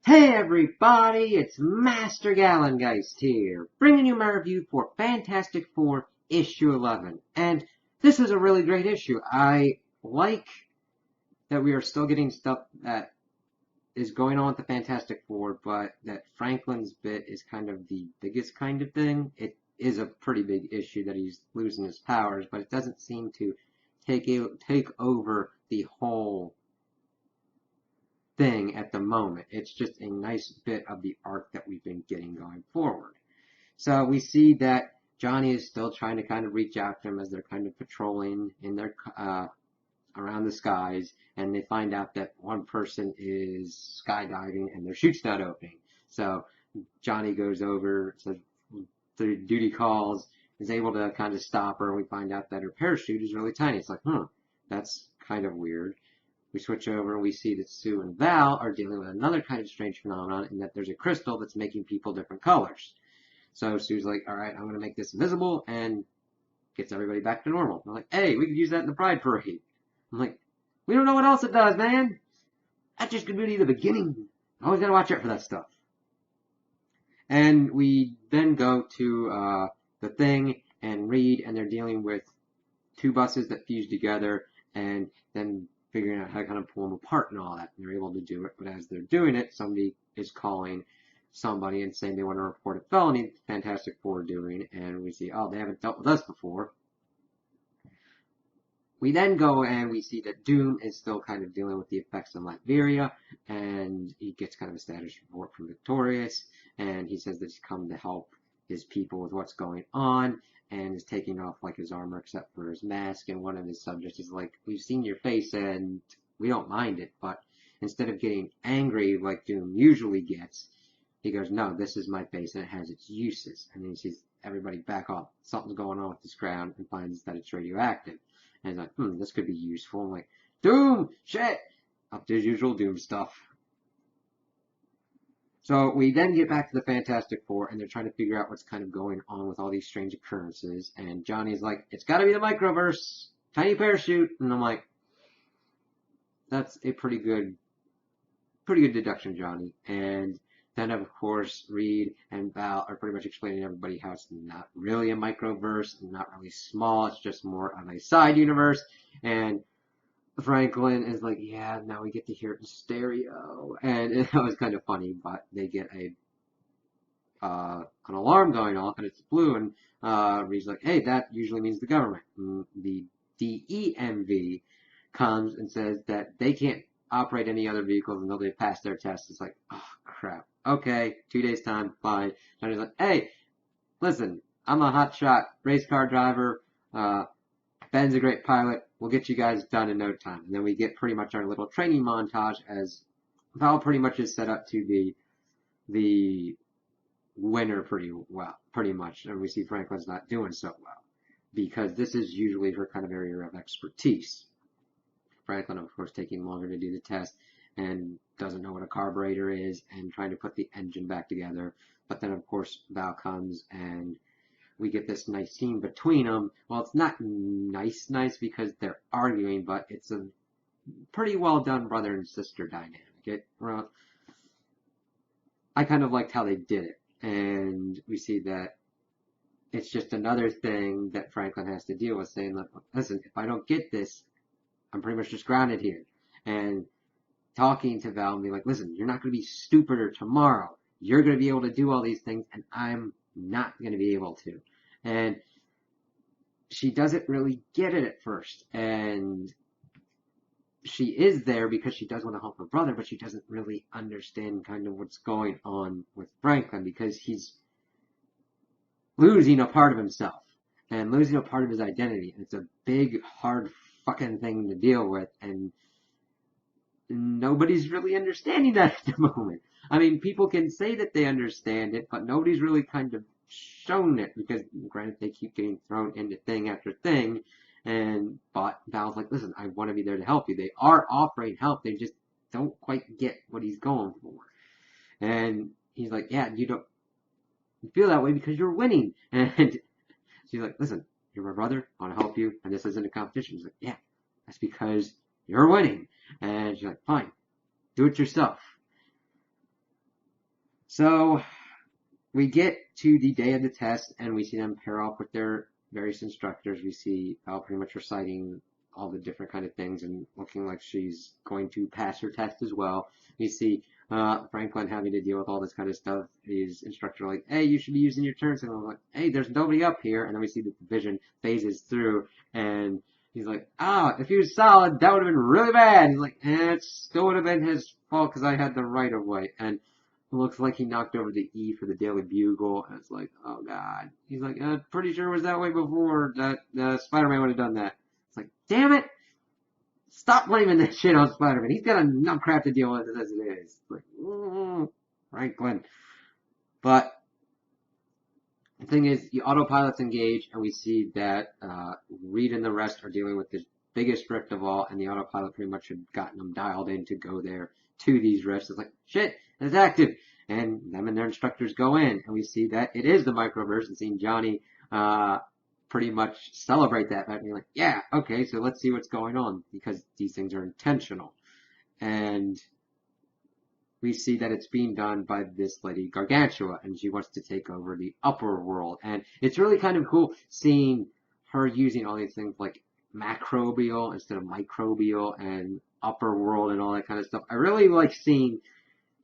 Hey everybody, it's Master Gallengeist here, bringing you my review for Fantastic Four issue 11. And this is a really great issue. I like that we are still getting stuff that is going on with the Fantastic Four, but that Franklin's bit is kind of the biggest kind of thing. It is a pretty big issue that he's losing his powers, but it doesn't seem to take over the whole thing at the moment. It's just a nice bit of the arc that we've been getting going forward. So we see that Johnny is still trying to kind of reach out to him as they're kind of patrolling in their around the skies, and they find out that one person is skydiving and their chute's not opening. So Johnny goes over, so through duty calls, is able to kind of stop her, and we find out that her parachute is really tiny. It's like, that's kind of weird. We switch over and we see that Sue and Val are dealing with another kind of strange phenomenon in that there's a crystal that's making people different colors. So Sue's like, all right, I'm going to make this invisible and gets everybody back to normal. I'm like, hey, we could use that in the Pride Parade. I'm like, we don't know what else it does, man. That just could be the beginning. Always got to watch out for that stuff. And we then go to the Thing and Reed, and they're dealing with two buses that fuse together, and then figuring out how to kind of pull them apart and all that. And they're able to do it, but as they're doing it, somebody is calling somebody and saying they want to report a felony Fantastic Four are doing, and we see, oh, they haven't dealt with us before. We then go and we see that Doom is still kind of dealing with the effects of Latveria, and he gets kind of a status report from Victorious, and he says that he's come to help his people with what's going on, and is taking off like his armor except for his mask, and one of his subjects is like, we've seen your face and we don't mind it, but instead of getting angry like Doom usually gets, he goes, no, this is my face and it has its uses. And then he sees everybody back off. Something's going on with this ground and finds that it's radioactive. And he's like, this could be useful. I'm like, Doom! Shit! Up to his usual Doom stuff. So we then get back to the Fantastic Four, and they're trying to figure out what's kind of going on with all these strange occurrences. And Johnny's like, it's gotta be the microverse! Tiny parachute! And I'm like, that's a pretty good deduction, Johnny. And then, of course, Reed and Val are pretty much explaining to everybody how it's not really a microverse, not really small, it's just more of a side universe. And Franklin is like, yeah, now we get to hear it in stereo. And it was kind of funny, but they get an alarm going off, and it's blue, and Reed's like, hey, that usually means the government. And the DEMV comes and says that they can't operate any other vehicles until they pass their test. It's like, oh, crap. Okay, 2 days time, fine. And he's like, hey, listen, I'm a hotshot race car driver. Ben's a great pilot. We'll get you guys done in no time. And then we get pretty much our little training montage as Val pretty much is set up to be the winner pretty much. And we see Franklin's not doing so well because this is usually her kind of area of expertise. Franklin, of course, taking longer to do the test and doesn't know what a carburetor is and trying to put the engine back together. But then, of course, Val comes and we get this nice scene between them. Well, it's not nice because they're arguing, but it's a pretty well done brother and sister dynamic. I kind of liked how they did it. And we see that it's just another thing that Franklin has to deal with, saying, listen, if I don't get this, I'm pretty much just grounded here. And talking to Val and being like, listen, you're not going to be stupider tomorrow. You're going to be able to do all these things, and I'm not going to be able to. And she doesn't really get it at first. And she is there because she does want to help her brother, but she doesn't really understand kind of what's going on with Franklin because he's losing a part of himself and losing a part of his identity. And it's a big, hard fucking thing to deal with, and nobody's really understanding that at the moment. I mean, people can say that they understand it, but nobody's really kind of shown it because, granted, they keep getting thrown into thing after thing. But Val's like, listen, I want to be there to help you. They are offering help. They just don't quite get what he's going for. And he's like, yeah, you don't feel that way because you're winning. And she's like, listen, you're my brother. I want to help you. And this isn't a competition. He's like, yeah, that's because you're winning. And she's like, fine, do it yourself. So we get to the day of the test, and we see them pair off with their various instructors. We see Val pretty much reciting all the different kind of things and looking like she's going to pass her test as well. We see Franklin having to deal with all this kind of stuff. His instructor like, hey, you should be using your turn signal. I'm like, hey, there's nobody up here. And then we see that the vision phases through, and he's like, if he was solid, that would have been really bad. He's like, it still would have been his fault because I had the right of way. And it looks like he knocked over the E for the Daily Bugle, and it's like, oh god. He's like, pretty sure it was that way before that Spider-Man would have done that. It's like, damn it! Stop blaming that shit on Spider-Man. He's got enough crap to deal with as it is. It's like, Franklin. But the thing is, the autopilots engage, and we see that Reed and the rest are dealing with the biggest rift of all, and the autopilot pretty much had gotten them dialed in to go there to these rifts. It's like, shit, it's active. And them and their instructors go in, and we see that it is the microverse, and seeing Johnny pretty much celebrate that fact. And you're like, yeah, okay, so let's see what's going on, because these things are intentional. And we see that it's being done by this lady Gargantua, and she wants to take over the upper world. And it's really kind of cool seeing her using all these things like macrobial instead of microbial and upper world and all that kind of stuff. I really like seeing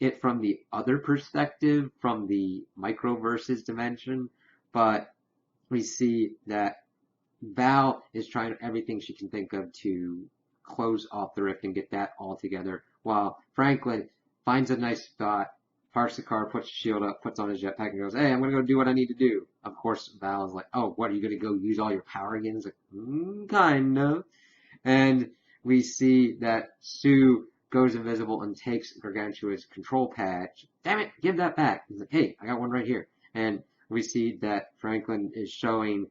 it from the other perspective, from the microverses dimension, but we see that Val is trying everything she can think of to close off the rift and get that all together, while Franklin finds a nice spot, parks the car, puts the shield up, puts on his jetpack, and goes, hey, I'm going to go do what I need to do. Of course, Val is like, oh, what, are you going to go use all your power again? He's like, kind of. And we see that Sue goes invisible and takes Gargantua's control pad. Damn it, give that back. He's like, hey, I got one right here. And we see that Franklin is showing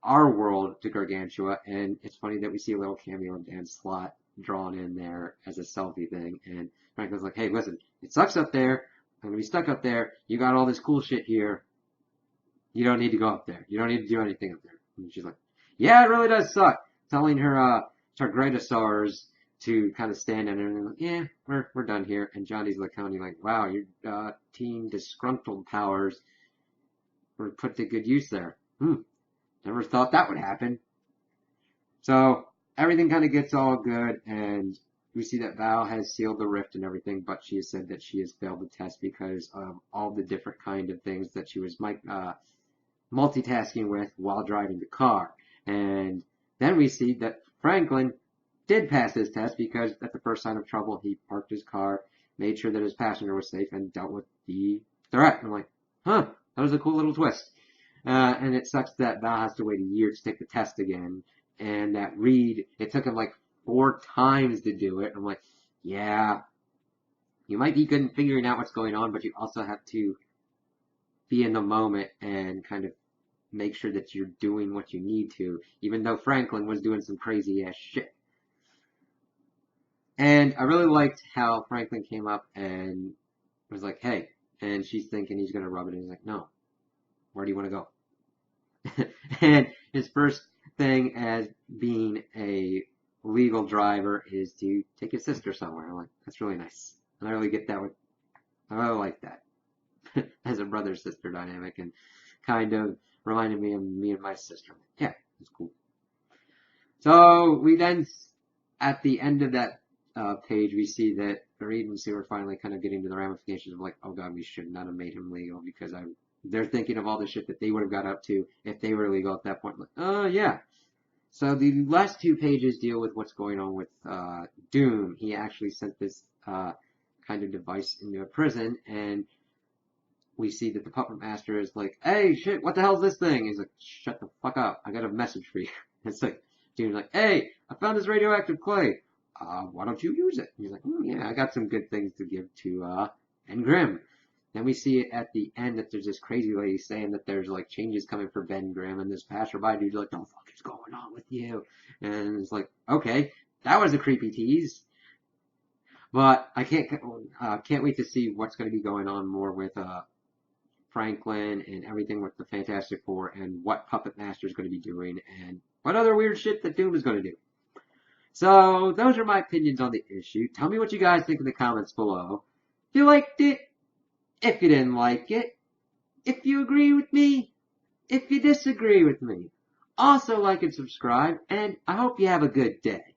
our world to Gargantua, and it's funny that we see a little cameo of Dan Slott drawn in there as a selfie thing, and Franklin's like, hey, listen, it sucks up there. I'm going to be stuck up there. You got all this cool shit here. You don't need to go up there. You don't need to do anything up there. And she's like, yeah, it really does suck. Telling her Targratosaurs to kind of stand in and like, yeah, we're done here. And Johnny's like, wow, your team disgruntled powers were put to good use there. Never thought that would happen. So everything kind of gets all good, and we see that Val has sealed the rift and everything, but she has said that she has failed the test because of all the different kind of things that she was multitasking with while driving the car. And then we see that Franklin did pass his test because at the first sign of trouble, he parked his car, made sure that his passenger was safe, and dealt with the threat. And I'm like, that was a cool little twist. And it sucks that Val has to wait a year to take the test again. And that Reed, it took him like 4 times to do it. I'm like, yeah, you might be good in figuring out what's going on, but you also have to be in the moment and kind of make sure that you're doing what you need to, even though Franklin was doing some crazy ass shit. And I really liked how Franklin came up and was like, hey, and she's thinking he's going to rub it, and he's like, no, where do you want to go? And his first thing as being a legal driver is to take his sister somewhere. I'm like, that's really nice. And I really get that I really like that as a brother-sister dynamic, and kind of reminded me of me and my sister. Yeah, it's cool. So we then, at the end of that page, we see that Reed and Sue are finally kind of getting to the ramifications of like, oh god, we should not have made him legal, because they're thinking of all the shit that they would have got up to if they were legal at that point. Like, oh yeah. So the last 2 pages deal with what's going on with Doom. He actually sent this kind of device into a prison, and we see that the puppet master is like, hey, shit, what the hell's this thing? He's like, shut the fuck up. I got a message for you. It's like, Doom's like, hey, I found this radioactive clay. Why don't you use it? And he's like, yeah, I got some good things to give to Ben Grimm. Then we see it at the end that there's this crazy lady saying that there's like changes coming for Ben Grimm, and this passerby dude's like, "What the fuck is going on with you?" And it's like, okay, that was a creepy tease. But I can't wait to see what's going to be going on more with Franklin and everything with the Fantastic Four, and what Puppet Master is going to be doing, and what other weird shit that Doom is going to do. So those are my opinions on the issue. Tell me what you guys think in the comments below. If you liked it, if you didn't like it, if you agree with me, if you disagree with me. Also like and subscribe, and I hope you have a good day.